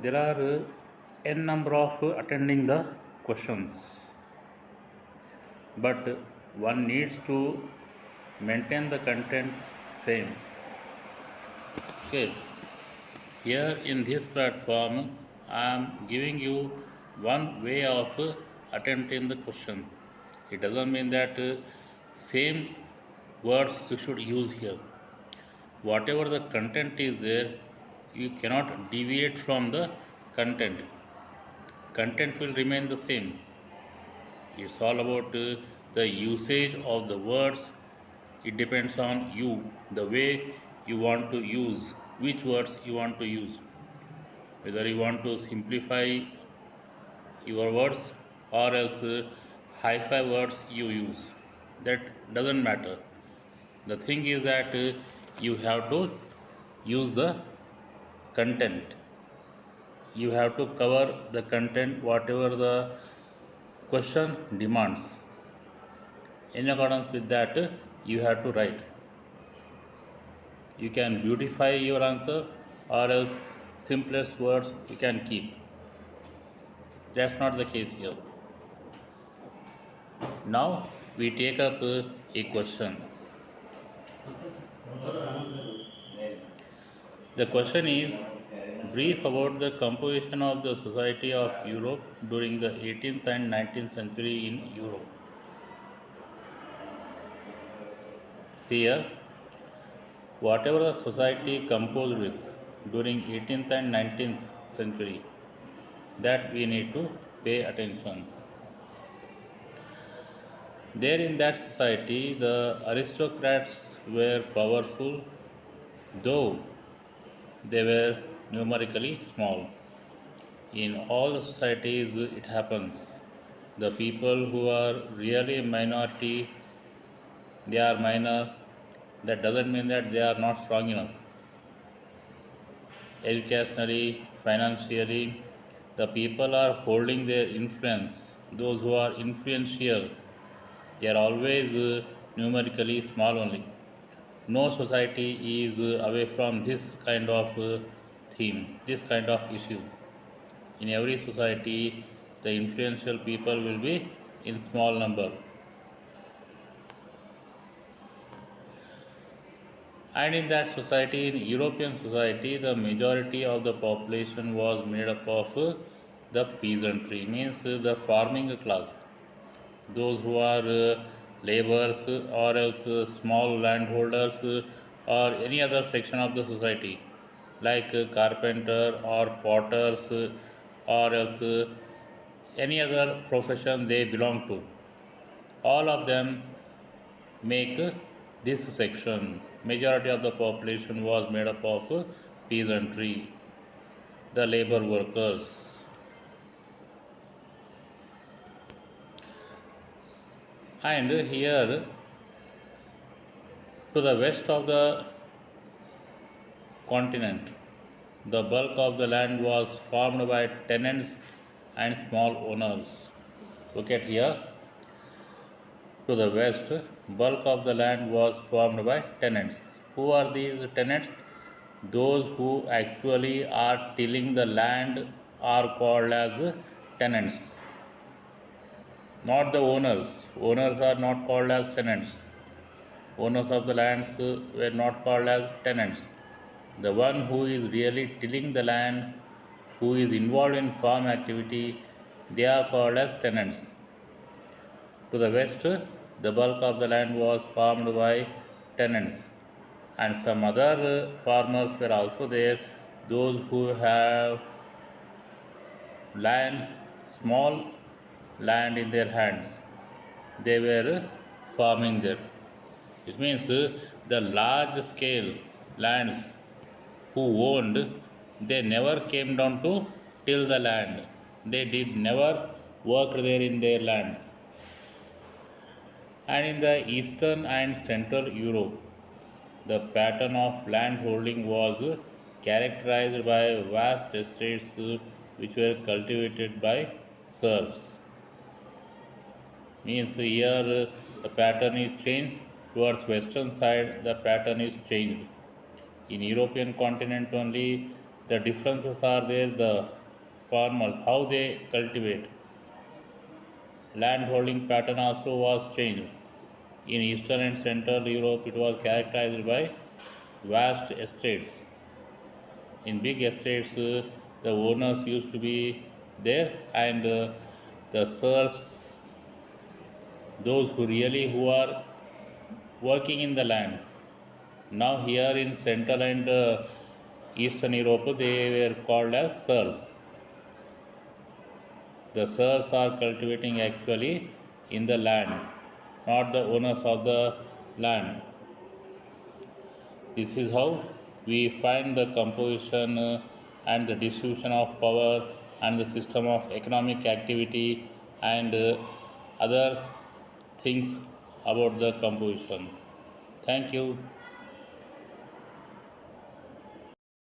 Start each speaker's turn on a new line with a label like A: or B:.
A: there are n number of attending the questions, but one needs to maintain the content same. Okay, here in this platform I am giving you one way of attempting the question. It doesn't mean that same words you should use here. Whatever the content is there, you cannot deviate from the content. Content will remain the same. It's all about the usage of the words. It depends on you, the way you want to use, which words you want to use, whether you want to simplify your words or else hi-fi words you use. That doesn't matter. The thing is that you have to use the content. You have to cover the content whatever the question demands. In accordance with that, you have to write. You can beautify your answer or else simplest words you can keep. That's not the case here. Now we take up a question. The question is, brief about the composition of the society of Europe during the 18th and 19th century in Europe. See here, whatever the society composed with during 18th and 19th century, that we need to pay attention. There in that society, the aristocrats were powerful, though they were numerically small. In all the societies it happens. The people who are really minority, they are minor. That doesn't mean that they are not strong enough. Educationally, financially, the people are holding their influence. Those who are influential, they are always numerically small only. No society is away from this kind of theme, this kind of issue. In every society, the influential people will be in small number. And in that society, in European society, the majority of the population was made up of the peasantry, means the farming class. Those who are laborers or else small landholders or any other section of the society, like carpenter or potters or else any other profession they belong to. All of them make this section. Majority of the population was made up of peasantry, the labor workers. And here, to the west of the continent, the bulk of the land was farmed by tenants and small owners. Look at here. To the west, bulk of the land was farmed by tenants. Who are these tenants? Those who actually are tilling the land are called as tenants, not the owners. Owners are not called as tenants. Owners of the lands were not called as tenants. The one who is really tilling the land, who is involved in farm activity, they are called as tenants. To the west, the bulk of the land was farmed by tenants, and some other farmers were also there, those who have land, small land in their hands. They were farming there. It means the large scale lands who owned, they never came down to till the land. They did never work there in their lands. And in the eastern and central Europe, the pattern of land holding was characterized by vast estates which were cultivated by serfs. Means here the pattern is changed. Towards western side the pattern is changed. In European continent only, The differences are there, the farmers, how they cultivate. Land holding pattern also was changed. In Eastern and Central Europe, it was characterized by vast estates. In big estates, the owners used to be there, and the serfs, those who are working in the land. Now here in Central and Eastern Europe, they were called as serfs. The serfs are cultivating actually in the land, not the owners of the land. This is how we find the composition and the distribution of power and the system of economic activity and other things about the composition. Thank you.